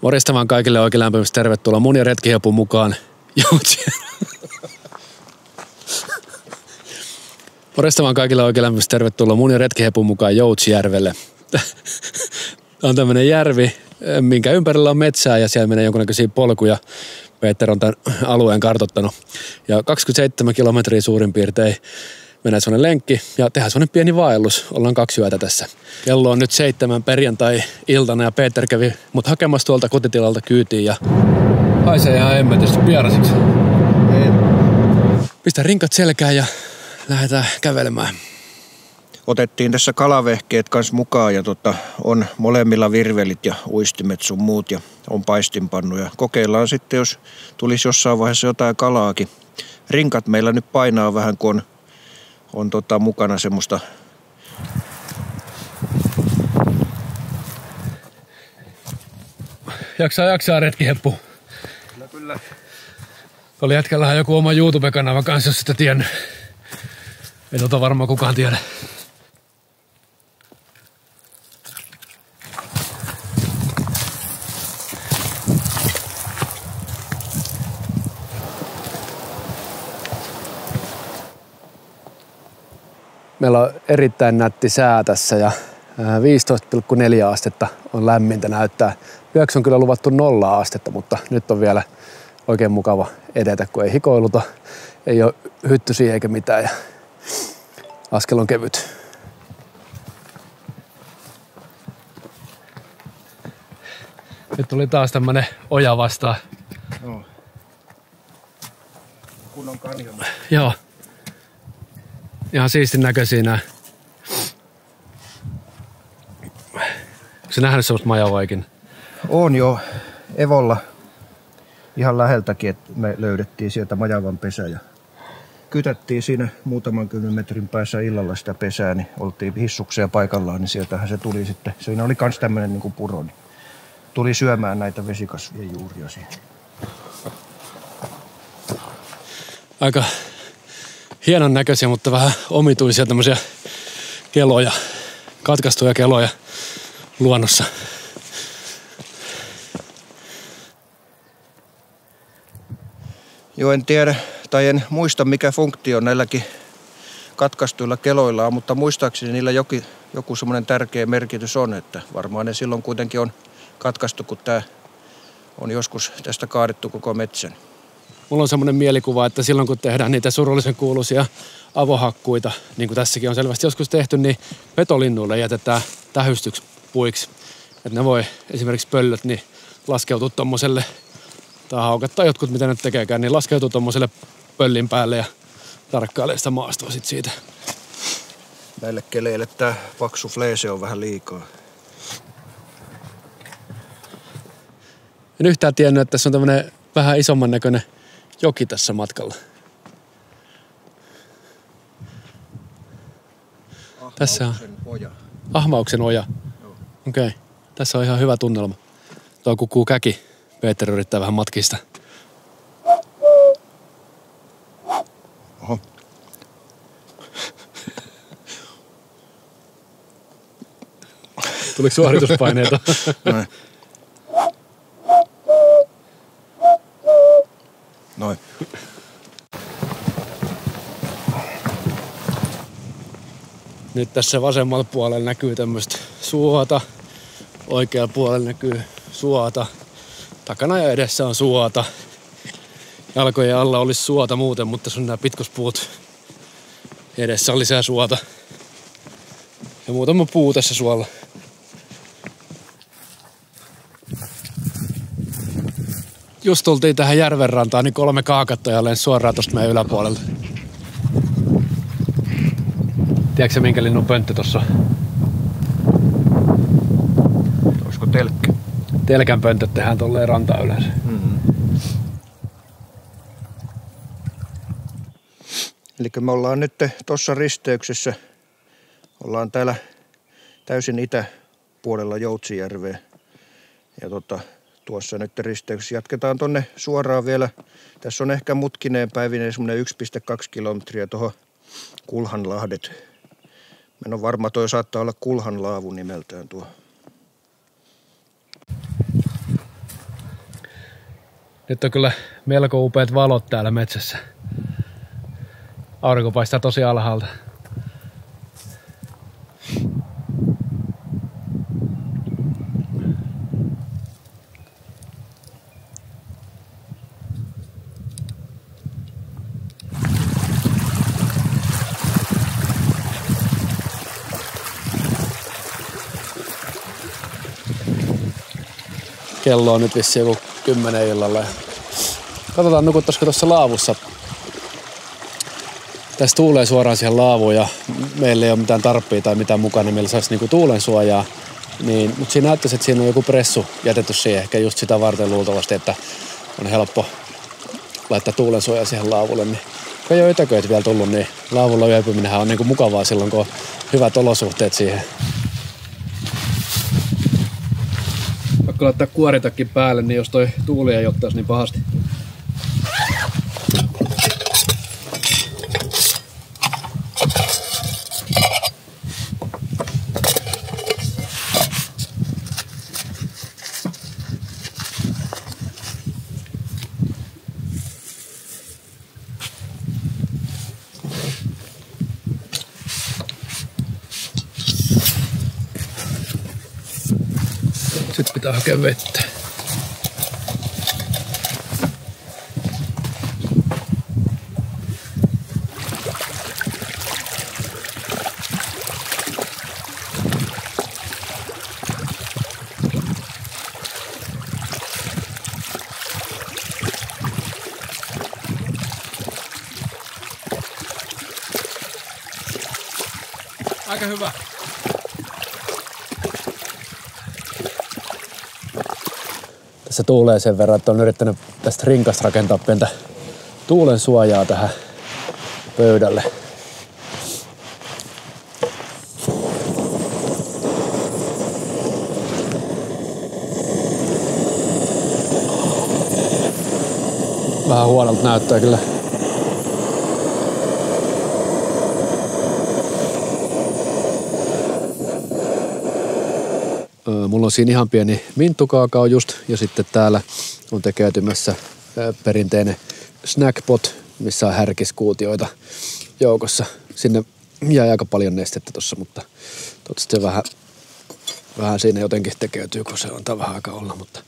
Morjesta vaan kaikille oikein lämpimästi tervetuloa mun ja Retkihelpun mukaan Morjesta vaan kaikille oikein lämpimästi tervetuloa mun ja Retkihelpun mukaan Joutsjärvelle. Tämä on tämmönen järvi, minkä ympärillä on metsää ja siellä menee jonkunnäköisiä polkuja. Peter on tämän alueen kartoittanut. Ja 27 kilometriä suurin piirtein menee semmonen lenkki ja tehdään semmonen pieni vaellus. Ollaan 2 yötä tässä. Kello on nyt 7 perjantai-iltana ja Peter kävi mut hakemassa tuolta kotitilalta kyytiin ja haisee ihan hemmetysti pierasiksi. Pistä rinkat selkään ja lähdetään kävelemään. Otettiin tässä kalavehkeet kanssa mukaan ja on molemmilla virvelit ja uistimet sun muut ja on paistinpannu. Ja kokeillaan sitten, jos tulisi jossain vaiheessa jotain kalaakin. Rinkat meillä nyt painaa vähän, kun on mukana semmoista. Jaksaa Retkiheppu. Kyllä. Oli jätkällähän joku oma YouTube-kanava kanssa, jos sitä tiennyt. Ei varmaan kukaan tiedä. Meillä on erittäin nätti sää tässä ja 15,4 astetta on lämmintä näyttää. Yöksi on kyllä luvattu 0 astetta, mutta nyt on vielä oikein mukava edetä, kun ei hikoiluta, ei ole hyttysiä eikä mitään ja askel on kevyt. Nyt tuli taas tämmönen oja vastaan. No. Kunnon kanjon. Joo. Ihan siistin näköisiä nää. Onko sä nähnyt semmoista majavaikin? On jo Evolla ihan läheltäkin, että me löydettiin sieltä majavan pesä ja kytättiin siinä muutaman 10 metrin päässä illalla sitä pesää, niin oltiin hissuksia paikallaan, niin sieltähän se tuli sitten. Siinä oli kans tämmönen niinku puro, niin tuli syömään näitä vesikasvien juuria siihen. Aika hienon näköisiä, mutta vähän omituisia tämmöisiä keloja, katkaistuja keloja luonnossa. Joo, en tiedä tai en muista mikä funktio näilläkin katkaistuilla keloilla on, mutta muistaakseni niillä joku semmoinen tärkeä merkitys on, että varmaan ne silloin kuitenkin on katkaistu, kun tää on joskus tästä kaadettu koko metsän. Mulla on semmoinen mielikuva, että silloin kun tehdään niitä surullisen kuuluisia avohakkuita, niin kuin tässäkin on selvästi joskus tehty, niin petolinnuille jätetään tähystyksi puiksi. Että ne voi esimerkiksi pöllöt niin laskeutua tommoselle, tai haukat tai jotkut mitä nyt tekeekään, niin laskeutuu tommoselle pöllin päälle ja tarkkailee sitä maastoa sit siitä. Näille keleille tää paksu fleese on vähän liikaa. En yhtään tiennyt, että tässä on tämmönen vähän isomman näköinen joki tässä matkalla. Tässä on oja. Ahmauksen oja. Okei. Tässä on ihan hyvä tunnelma. Tuo kukkuu käki. Peter yrittää vähän matkista. Oho. Tuliko suorituspaineita? Noin. Noin. Nyt tässä vasemmalla puolella näkyy tämmöistä suota. Oikealla puolella näkyy suota. Takana ja edessä on suota. Jalkojen alla olisi suota muuten, mutta se on nämä pitkospuut. Edessä on lisää suota. Ja muutama puu tässä suolla. Just tultiin tähän järvenrantaan, niin 3 kaakattoja lensi suoraan tosta meidän yläpuolelta. Tiedätkö minkä linnun pönttö tossa on? Olisiko telkkä? Telkän pöntöt tehdään tolleen rantaa yleensä. Mm-hmm. Eli me ollaan nyt tuossa risteyksessä. Ollaan täällä täysin itäpuolella Joutsjärveä. Ja tuossa nyt risteyksessä jatketaan tonne suoraan vielä. Tässä on ehkä mutkineen päivinen semmoinen 1,2 kilometriä tuohon Kulhanlahdet. Mä en ole varma, toi saattaa olla Kulhanlaavu nimeltään tuo. Nyt on kyllä melko upeat valot täällä metsässä. Aurinko paistaa tosi alhaalta. Kello on nyt vissiin joku 10 illalla. Katsotaan nukuttaisiko tuossa laavussa. Tässä tuulee suoraan siihen laavuun ja meillä ei ole mitään tarppia tai mitään mukana, niin meillä saisi niinku tuulen suojaa. Niin, mutta siinä näyttäisi, että siinä on joku pressu jätetty siihen ehkä just sitä varten luultavasti, että on helppo laittaa tuulen suojaa siihen laavulle. Niin, kun ei ole ytököitä vielä tullut, niin laavulla yöpyminenhän on niinku mukavaa silloin, kun on hyvät olosuhteet siihen. Pakko laittaa kuoritakin päälle, niin jos toi tuuli ei ottaisi niin pahasti. Sitten pitää hakea vettä. Aika hyvä. Tässä tuulee sen verran, että on yrittänyt tästä rinkasta rakentaa pientä tuulen suojaa tähän pöydälle. Vähän huonolta näyttää kyllä. Mulla on siinä ihan pieni minttukaakao just, ja sitten täällä on tekeytymässä perinteinen snackpot, missä on härkiskuutioita joukossa. Sinne jäi aika paljon nestettä tossa, mutta toivottavasti se vähän siinä jotenkin tekeytyy, kun se on vähän aikaa olla, mutta...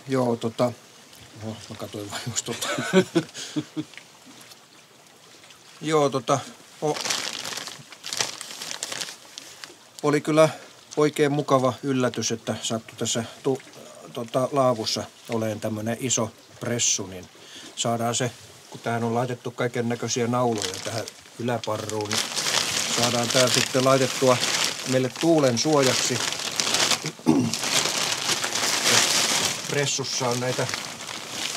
Joo, mä katsoin vain just Joo, oli kyllä oikein mukava yllätys, että sattui tässä laavussa oleen tämmönen iso pressu, niin saadaan se, kun tähän on laitettu kaiken näköisiä nauloja tähän yläparruun, niin saadaan tää sitten laitettua meille tuulen suojaksi. Pressussa on näitä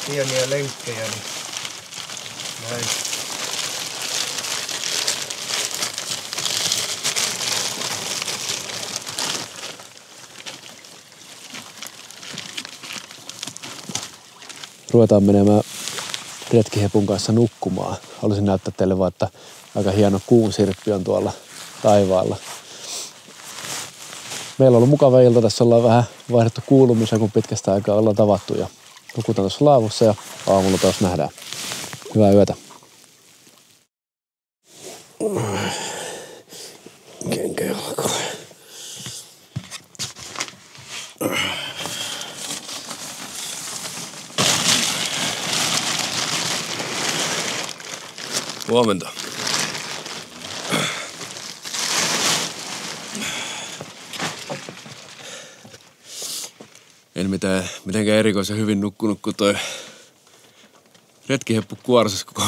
pieniä lenkkejä, niin näin. Ruvetaan menemään retkihepun kanssa nukkumaan. Haluaisin näyttää teille vaan, että aika hieno kuun sirppi on tuolla taivaalla. Meillä on ollut mukava ilta. Tässä ollaan vähän vaihdettu kuulumisia, kun pitkästä aikaa ollaan tavattu. Ja nukutaan tuossa laavussa ja aamulla taas nähdään. Hyvää yötä. Kenkä jalkoon. Huomenta. En mitenkään erikoisen hyvin nukkunut, kun toi retkiheppu kuorsasi koko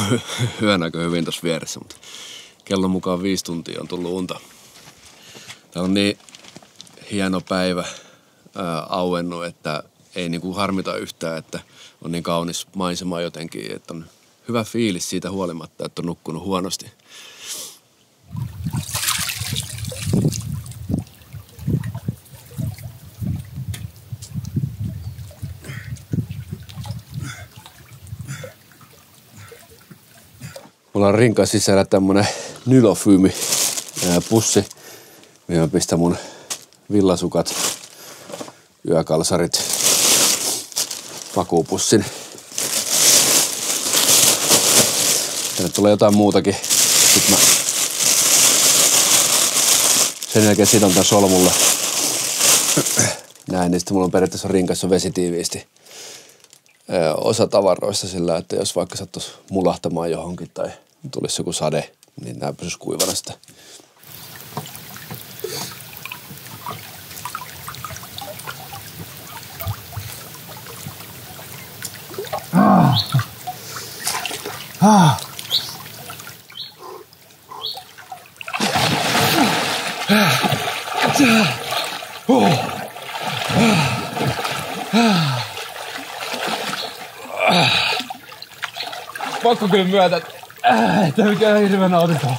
yön aika hyvin tossa vieressä, mutta kellon mukaan 5 tuntia on tullut unta. Tää on niin hieno päivä auennut, että ei niinku harmita yhtään, että on niin kaunis maisema jotenkin, että on hyvä fiilis siitä huolimatta, että on nukkunut huonosti. Mulla on rinkan sisällä tämmönen nylofyymi pussi, mihin mä pistän mun villasukat yökalsarit, makuupussin. Tänne tulee jotain muutakin. Sitten mä sen jälkeen sidon tän solmulle. Näin, niin sitten mulla on periaatteessa rinkassa vesitiiviisti osa tavaroista sillä, että jos vaikka sattuisi mulahtamaan johonkin tai tulisi joku sade, niin nää pysyisi kuivana sitä. Pakko kyllä myötä, että mikään hirveän nautittava.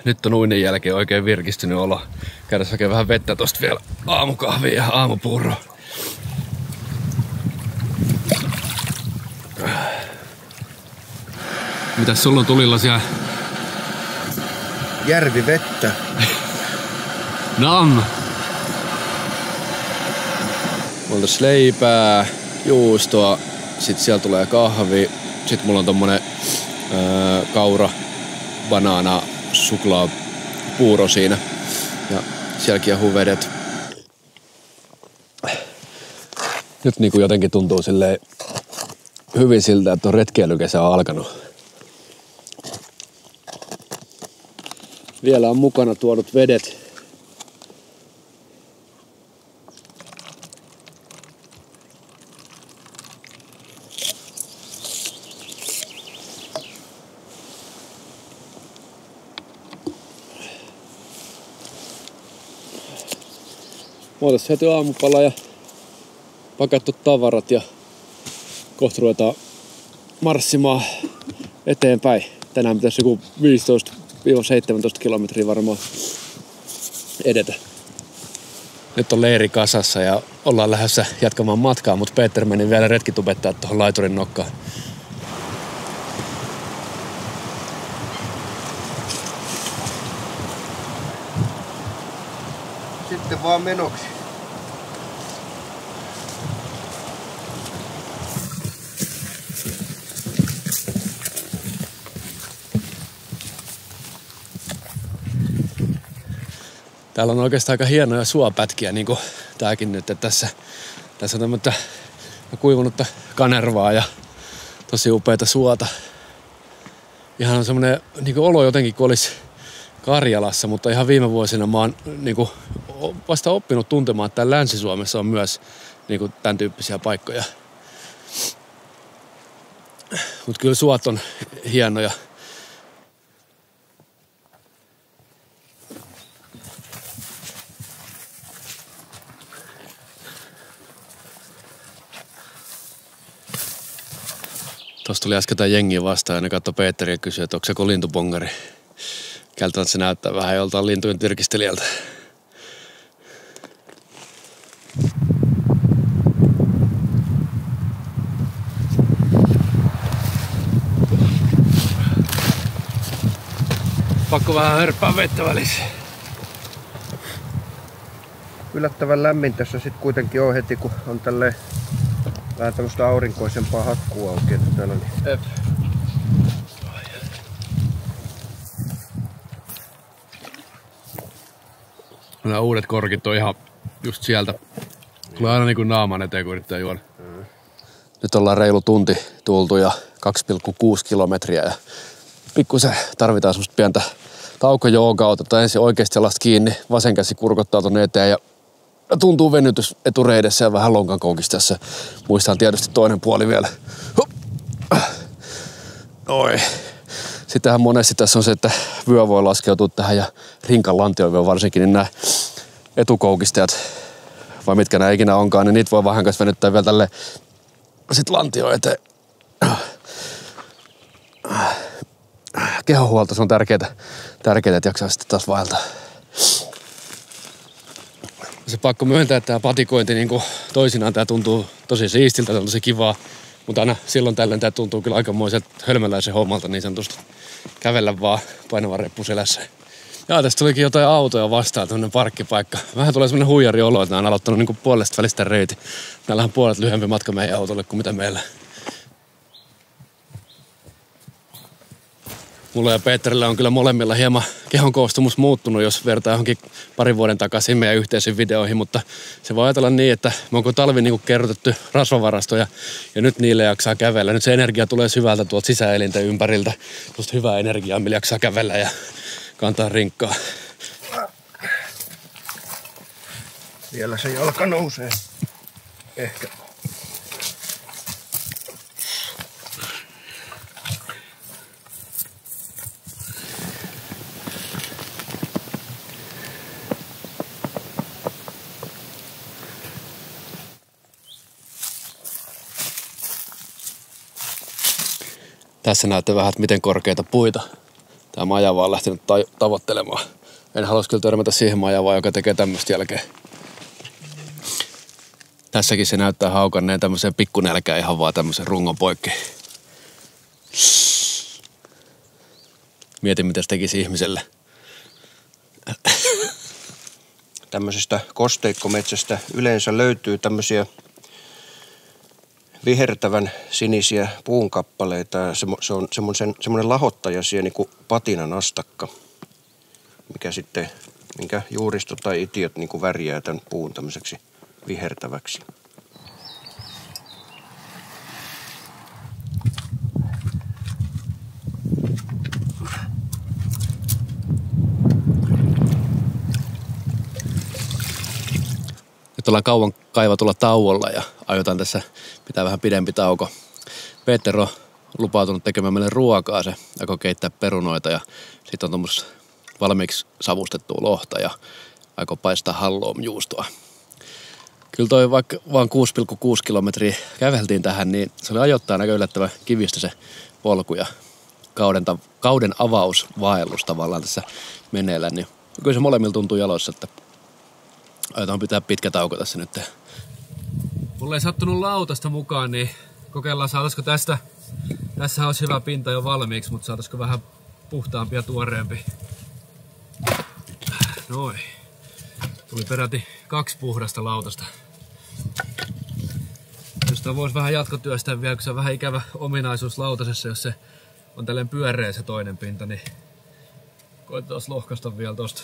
Nyt on uinnin jälkeen oikein virkistynyt olo. Käydään hakee vähän vettä tosta vielä. Aamukahvia ja aamupuuroa. Mitäs sulla on tulilla siellä? Järvivettä. Nam! Mulla on tässä leipää, juustoa, sit siellä tulee kahvi, sit mulla on tommonen kaura, banaana, suklaa, puuro siinä ja siellä kiehuu vedet. Nyt niinku jotenkin tuntuu silleen hyvin siltä, että on retkeilykesä on alkanut. Vielä on mukana tuodut vedet. Muuta syöty aamupala ja pakattu tavarat ja kohta ruvetaan marssimaan eteenpäin. Tänään pitäisi joku 15-17 kilometriä varmaan edetä. Nyt on leiri kasassa ja ollaan lähdössä jatkamaan matkaa, mutta Peter meni vielä retkitubettaa tuohon laiturin nokkaan. Sitten vaan menoksi. Täällä on oikeastaan aika hienoja suopätkiä, niin kuin tääkin nyt. Että tässä on tämmöistä kuivunutta kanervaa ja tosi upeata suota. Ihan on semmoinen niin olo jotenkin, kun olisi Karjalassa, mutta ihan viime vuosina mä oon niin kuin vasta oppinut tuntemaan, että Länsi-Suomessa on myös niin kuin tämän tyyppisiä paikkoja. Mutta kyllä suot on hienoja. Tuossa tuli äsken jengiä vastaan ja ne katsoi Peteriä ja kysyi, että onko se joku lintupongari. Keltään se näyttää vähän joltain lintujen tyrkistelijältä. Pakko vähän hörppää vettä välissä. Yllättävän lämmin tässä sitten kuitenkin on heti, kun on tälleen vähän tämmöistä aurinkoisempaa hakkua oikein täällä. Niin. Nämä uudet korkit on ihan just sieltä. Tulee aina niin kuin naaman eteen, kun yrittää juoda. Nyt ollaan reilu tunti tultu ja 2,6 kilometriä. Ja pikkusen tarvitaan semmoista pientä taukojoogaa. Otetaan ensin oikeasti jalasta kiinni. Vasen käsi kurkottaa tonne eteen ja tuntuu venytys etureidessä ja vähän lonkan koukistessa. Muistaan tietysti toinen puoli vielä. Oi. Sittenhän monesti tässä on se, että vyö voi laskeutua tähän ja rinkan lantiovyö varsinkin, niin nämä etukoukistajat, vai mitkä nämä ikinä onkaan, niin niitä voi vähän kanssa venyttää vielä tälle sit lantio eteen. Kehonhuolto, se on tärkeää, että jaksaa sitten taas vaeltaa. Se pakko myöntää, että tämä patikointi niin toisinaan tää tuntuu tosi siistiltä, tää on tosi kivaa. Mutta aina silloin tällöin tää tuntuu kyllä aikamoiselta hölmöläisen hommalta niin sanotusti. Kävellä vaan painavan reppu selässä. Jaa, tästä tulikin jotain autoja vastaan, tämmönen parkkipaikka. Vähän tulee semmonen huijari olo, että nää on aloittanut niinku puolesta välistä reitin. Näillä on puolet lyhyempi matka meidän autolle kuin mitä meillä. Mulla ja Peterillä on kyllä molemmilla hieman kehon koostumus muuttunut, jos vertaa johonkin parin vuoden takaisin meidän yhteisiin videoihin, mutta se voi ajatella niin, että me onko talvi niinku kerrotettu rasvavarastoja ja nyt niille jaksaa kävellä. Nyt se energia tulee syvältä tuolta sisäelinten ympäriltä. Tuosta hyvää energiaa, millä jaksaa kävellä ja kantaa rinkkaa. Vielä se jalka nousee. Ehkä. Tässä näette vähän, että miten korkeita puita tämä majava on lähtenyt tavoittelemaan. En haluaisi kyllä törmätä siihen majavaan, joka tekee tämmöistä jälkeen. Tässäkin se näyttää haukanneen tämmöiseen pikkunälkään ihan vaan tämmöisen rungon poikki. Mietin, mitä se tekisi ihmiselle. Tämmöisestä kosteikkometsästä yleensä löytyy tämmöisiä vihertävän sinisiä puunkappaleita. Se on semmoinen lahottajasieni kuin patinanastakka, minkä juuristo tai itiöt niin kuin värjää tämän puun tämmöiseksi vihertäväksi. Nyt ollaan kauan kaivatulla tauolla ja aiotaan tässä pitää vähän pidempi tauko. Peter on lupautunut tekemään meille ruokaa. Se aikoo keittää perunoita ja sitten on tuommoista valmiiksi savustettua lohta ja aikoo paistaa halloum-juustoa. Kyllä toi vaikka vaan 6,6 kilometriä käveltiin tähän, niin se oli ajoittain aika yllättävän kivistä se polku ja kauden avausvaellus tavallaan tässä meneillään. Niin kyllä se molemmilla tuntuu jaloissa, että aiotaan pitää pitkä tauko tässä nyt. Mulla ei sattunut lautasta mukaan, niin kokeillaan saataisiko tästä. Tässä olisi hyvä pinta jo valmiiksi, mutta saataisiko vähän puhtaampi ja tuoreempi. Noin. Tuli peräti 2 puhdasta lautasta. Josta voisi vähän jatkotyöstää vielä, kun se on vähän ikävä ominaisuus lautasessa, jos se on tälleen pyöreä se toinen pinta, niin koitetaan lohkaista vielä tosta.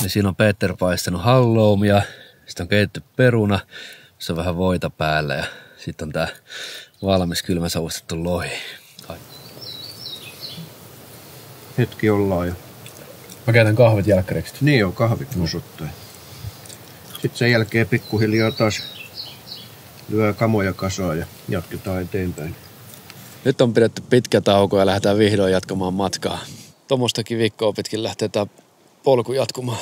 Ja siinä on Peter paistanut halloumia, sitten on keitetty peruna, se on vähän voita päällä ja sitten on tää valmis kylmäsavustettu lohi. Hetki ollaan jo. Mä käytän kahvit jälkkäriksi. Niin on, kahvit musuttaa. Sitten sen jälkeen pikkuhiljaa taas lyö kamoja kasaan ja jatketaan eteenpäin. Nyt on pidetty pitkä tauko ja lähdetään vihdoin jatkamaan matkaa. Tuommoista kivikkoa pitkin lähtee tää polku jatkumaan.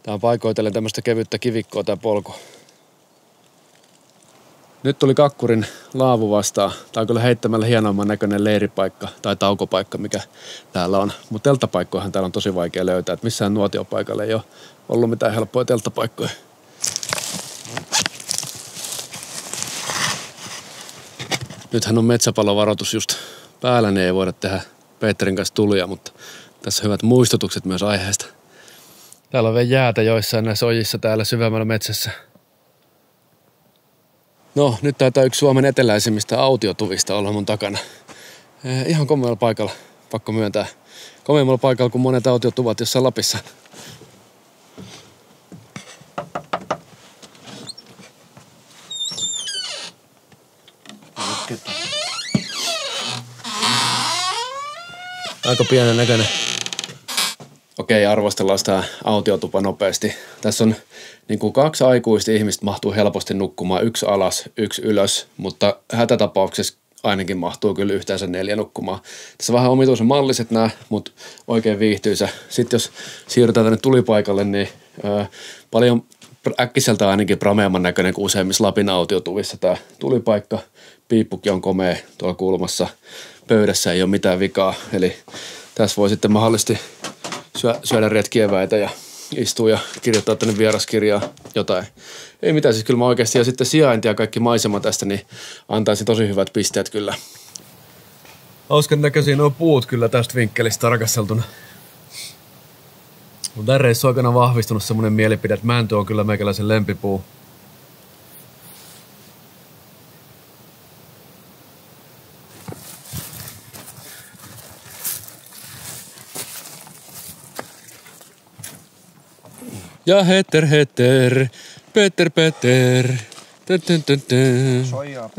Tää on paikoitellen tämmöistä kevyttä kivikkoa tää polku. Nyt tuli Kakkurin laavu vastaan. Tää on kyllä heittämällä hienomman näköinen leiripaikka tai taukopaikka, mikä täällä on. Mutta telttapaikkojahan täällä on tosi vaikea löytää. Et missään nuotiopaikalla ei ole ollut mitään helppoja telttapaikkoja. Nythän on metsäpalovaroitus just päällä, niin ei voida tehdä Peterin kanssa tulia, mutta tässä on hyvät muistutukset myös aiheesta. Täällä on vielä jäätä joissain näissä ojissa täällä syvemmällä metsässä. No, nyt taitaa yksi Suomen eteläisimmistä autiotuvista olla mun takana. Ihan komealla paikalla, pakko myöntää. Komeammalla paikalla kuin monet autiotuvat jossain Lapissa. Aika pienen näköinen. Okei, arvostellaan sitä autiotupa nopeasti. Tässä on niin kuin 2 aikuista ihmistä mahtuu helposti nukkumaan, 1 alas, 1 ylös, mutta hätätapauksessa ainakin mahtuu kyllä yhteensä 4 nukkumaan. Tässä on vähän omituisen malliset nämä, mutta oikein viihtyisä. Sitten jos siirrytään tänne tulipaikalle, niin paljon äkkiseltä ainakin prameamman näköinen kuin useimmissa Lapin autiotuvissa tämä tulipaikka. Piippukin on komea tuolla kulmassa. Pöydässä ei ole mitään vikaa, eli tässä voi sitten mahdollisesti syödä retkieväitä ja istua ja kirjoittaa tänne vieraskirjaa jotain. Ei mitään, siis kyllä mä oikeasti, ja sitten sijainti ja kaikki maisema tästä, niin antaisi tosi hyvät pisteet kyllä. Hauskan näköisiä nuo puut kyllä tästä vinkkelistä tarkasteltuna. Mun tämän reissun aikana vahvistunut semmonen mielipide, että mänty on kyllä meikäläisen lempipuu. Ja heter, Peter, Soijaa.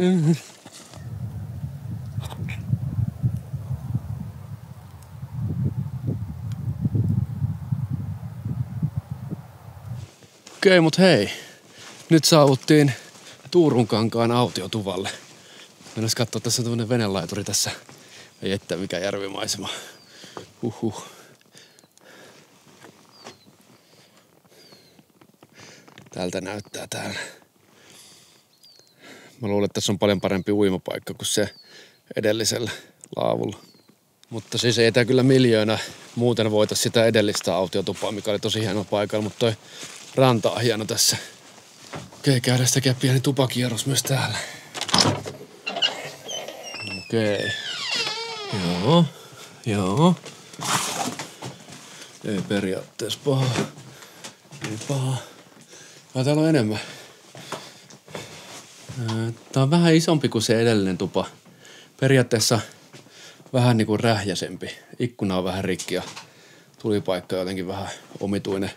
Okei, mut hei. Nyt saavuttiin Tuurunkankaan autiotuvalle. Mennään katsoa, tässä on tämmönen venelaituri tässä. Ei että mikä järvimaisema. Täältä näyttää täällä. Mä luulen, että tässä on paljon parempi uimapaikka kuin se edellisellä laavulla. Mutta siis ei tää kyllä miljoona muuten voita sitä edellistä autiotupaa, mikä oli tosi hieno paikalla, mutta toi ranta on hieno tässä. Okei, käydään tekemään pieni tupakierros myös täällä. Okei. Joo. Ei periaatteessa paha. Ei paha. Vai täällä on enemmän. Tää on vähän isompi kuin se edellinen tupa. Periaatteessa vähän niinku rähjäsempi. Ikkuna on vähän rikki ja tulipaikka jotenkin vähän omituinen.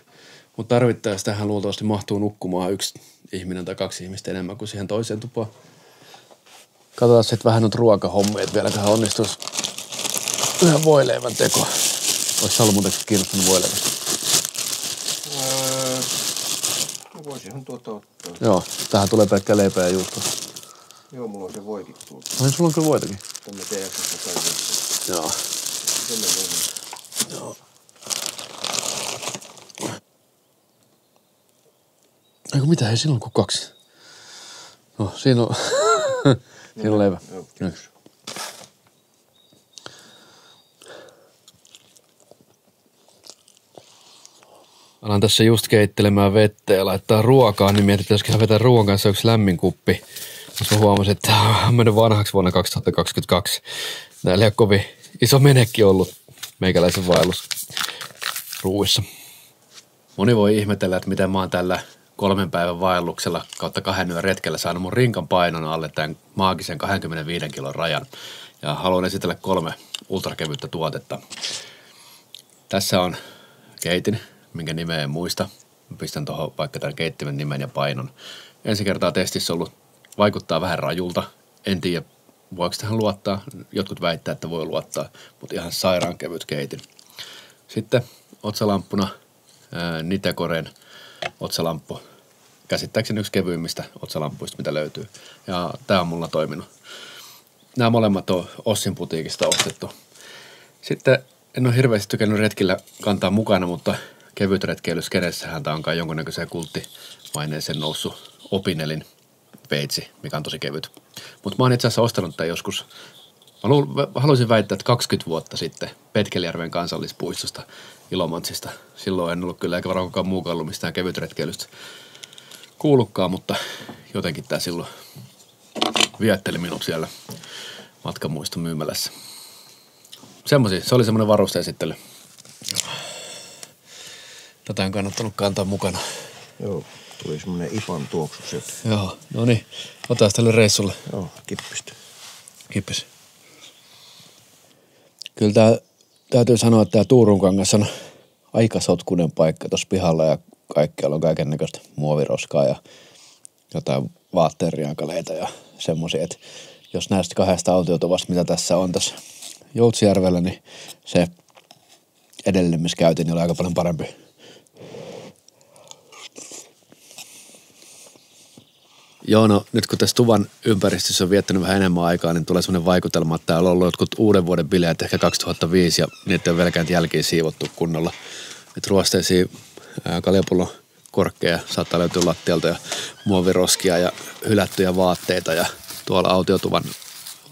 Mutta tarvittaessa tähän luultavasti mahtuu nukkumaan 1 ihminen tai 2 ihmistä enemmän kuin siihen toiseen tupaan. Katsotaan sitten vähän noita ruokahommia, että vielä tähän onnistuisi yhden voileivän teko. Olisi Salu muutenkin kiinnostunut voileivästä. Voisihan tuota ottaa. Joo, tähän tulee pelkkää leipää ja juustoa. Joo, mulla on se voikin tuolta. Ai, sulla on kyllä voitakin. Tänne teäksessä päivänä. Joo. Joo. Eiku mitä, ei silloin kuin 2. No, siinä on, siinä on leipä. Joo, Yksi. Alan tässä just keittelemään vettä ja laittaa ruokaa, niin mietin, että joskin vetää ruoan kanssa yksi lämmin kuppi. Koska huomasin, että on mennyt vanhaksi vuonna 2022. Näillä ei ole kovin iso menekki ollut meikäläisen vaellusruuissa. Moni voi ihmetellä, että miten mä oon tällä 3 päivän vaelluksella kautta 2 yön retkellä saanut mun rinkan painon alle tämän maagisen 25 kilon rajan. Ja haluan esitellä 3 ultrakevyttä tuotetta. Tässä on keitin, minkä nimeä en muista. Mä pistän tuohon vaikka tämän keittimen nimen ja painon. Ensi kertaa testissä ollut, vaikuttaa vähän rajulta. En tiedä, voiko tähän luottaa. Jotkut väittää, että voi luottaa, mutta ihan sairaan kevyt keitin. Sitten otsalamppuna Nitecoren otsalamppu. Käsittääkseni yksi kevyimmistä otsalampuista, mitä löytyy. Ja tää on mulla toiminut. Nämä molemmat on Ossin putiikista ostettu. Sitten en ole hirveästi tykännyt retkillä kantaa mukana, mutta kevyt retkeilyskeleissähän tää on kai jonkunnäköiseen kulttimaineeseen noussut Opinelin peitsi, mikä on tosi kevyt. Mutta mä oon itse asiassa ostanut tämän joskus. Haluaisin väittää, että 20 vuotta sitten Petkelijärven kansallispuistosta Ilomantsista. Silloin en ollut kyllä eikä varmaan kukaan muukaan ollut mistään kevytretkeilystä kuullutkaan, mutta jotenkin tää silloin vietteli minut siellä matkamuiston myymälässä. Semmosia, se oli semmoinen varusteesittely. Tätä on kannattanut kantaa mukana. Joo, tuli semmonen ipan tuoksu sieltä. Joo, no niin. Otas tälle reissulle. Joo, kippistä. Kippis. Kyllä tää, täytyy sanoa, että tää Tuurunkangas on aika sotkunen paikka tuossa pihalla ja kaikkialla on kaiken näköistä muoviroskaa ja jotain vaatteeriankaleita ja semmosia, että jos näistä 2 autiotuvasta, mitä tässä on tässä Joutsijärvellä, niin se edellinen, missä käytiin, niin oli aika paljon parempi. Joo, no nyt kun tässä tuvan ympäristössä on viettänyt vähän enemmän aikaa, niin tulee sellainen vaikutelma, että täällä on ollut jotkut uuden vuoden bileet ehkä 2005 ja niitä on vieläkään jälkiin siivottu kunnolla. Että ruosteisia kaljapullon korkkeja saattaa löytyä lattialta ja muoviroskia ja hylättyjä vaatteita ja tuolla autiotuvan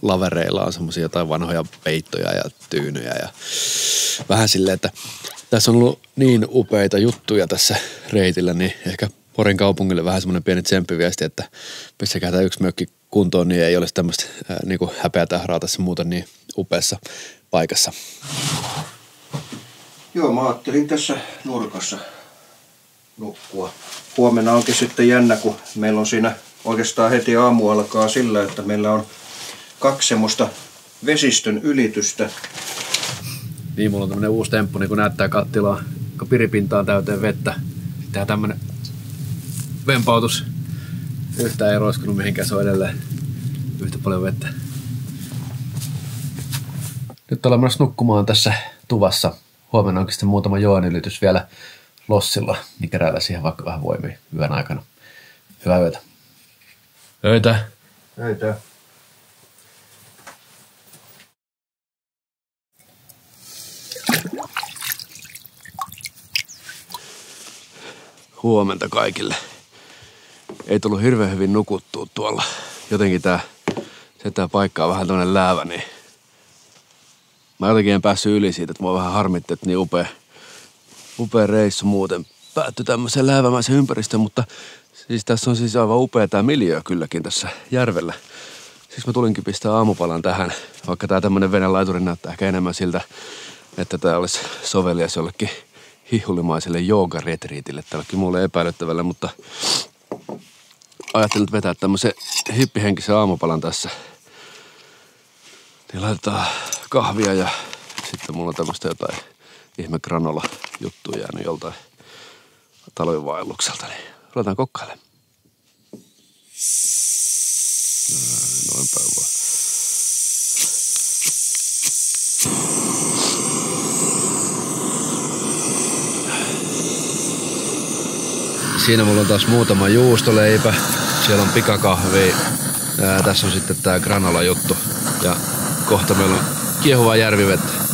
lavereilla on semmoisia jotain vanhoja peittoja ja tyynyjä ja vähän silleen, että tässä on ollut niin upeita juttuja tässä reitillä, niin ehkä Porin kaupungille vähän semmoinen pieni tsemppiviesti, että pistäkää tämä yksi mökki kuntoon, niin ei olisi tämmöistä niin häpeätahraa tässä muuten niin upeassa paikassa. Joo, mä ajattelin tässä nurkassa nukkua. Huomenna onkin sitten jännä, kun meillä on siinä oikeastaan heti aamu alkaa sillä, että meillä on 2 semmoista vesistön ylitystä. Niin, mulla on tämmönen uusi temppu, niin kun näyttää kattilaa, kun piripintaan täyteen vettä. Tehdään tämmönen vempautus. Yhtään ei roiskunut mihinkään, se on edelleen yhtä paljon vettä. Nyt ollaan myös nukkumaan tässä tuvassa. Huomenna onkin sitten muutama joen ylitys vielä lossilla, niin keräillä siihen vaikka vähän voimia yön aikana. Hyvää yötä. Öitä. Öitä. Huomenta kaikille. Ei tullut hirveän hyvin nukuttua tuolla. Jotenkin tää paikka on vähän tämmönen läävä, niin mä jotenkin en päässyt yli siitä, että mua vähän harmitti, että niin upea reissu muuten päättyi tämmöiseen läävämäiseen ympäristöön, mutta siis tässä on siis aivan upea tää miljöö kylläkin tässä järvellä. Siksi mä tulinkin pistää aamupalan tähän, vaikka tää tämmönen venelaituri näyttää ehkä enemmän siltä, että tää olisi sovelias jollekin hihulimaiselle joogaretriitille, tällekin mulle epäilyttävälle, mutta ajattelin vetää tämmöisen hippihenkisen aamupalan tässä. Niin laitetaan kahvia ja sitten mulla on tämmöistä jotain ihme granola juttuja jäänyt joltain talojen vaellukselta, niin ruvetaan kokkailemaan. Noin päin vaan. Siinä mulla on taas muutama juustoleipä. Siellä on pikakahvi. Tässä on sitten tää granola juttu. Ja kohta meillä on kiehuvaa järvivettä.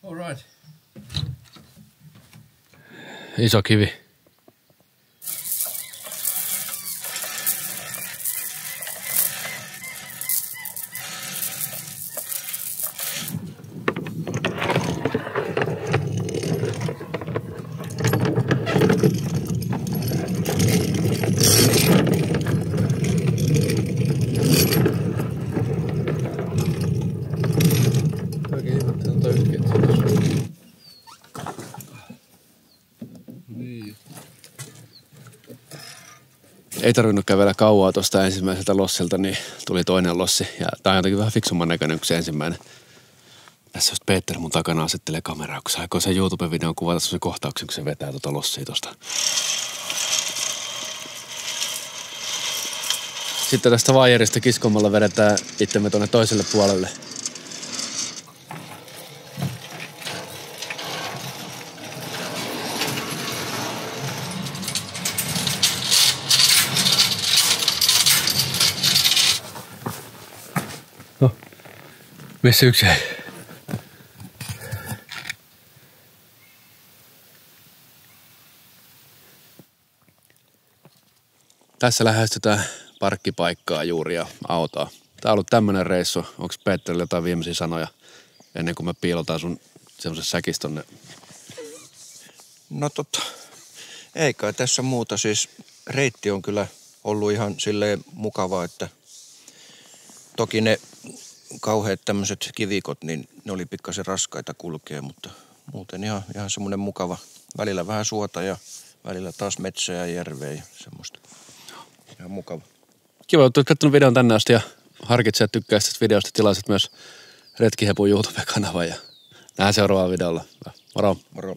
All right. Iso kivi. Ei tarvinnut kävellä kauaa tuosta ensimmäiseltä lossilta, niin tuli toinen lossi. Ja tää on jotenkin vähän fiksumman näköinen kuin se ensimmäinen. Tässä just Peter mun takana asettelee kameraa, kun se aikoo sen YouTube-videon kuvata semmoisen kohtauksen, kun se vetää tuota lossia tosta. Sitten tästä vaijerista kiskommalla vedetään itsemme tuonne toiselle puolelle. No, missä yksi jäi? Tässä lähestytään parkkipaikkaa juuri ja autoa. Tää on ollut tämmönen reissu. Onks Peterille jotain viimeisiä sanoja ennen kuin me piilotaan sun semmosen säkis tonne? No ei kai tässä muuta. Siis reitti on kyllä ollut ihan silleen mukavaa, että toki ne kauheat tämmöiset kivikot, niin ne oli pikkasen raskaita kulkea, mutta muuten ihan semmoinen mukava. Välillä vähän suota ja välillä taas metsää ja järveä ja semmoista. Ihan mukava. Kiva, että olet katsonut videon tänne asti ja harkitset, että tykkäisit tästä videosta, tilaisit myös Retkihepun YouTube-kanavan ja nähdään seuraavalla videolla. Moro! Moro!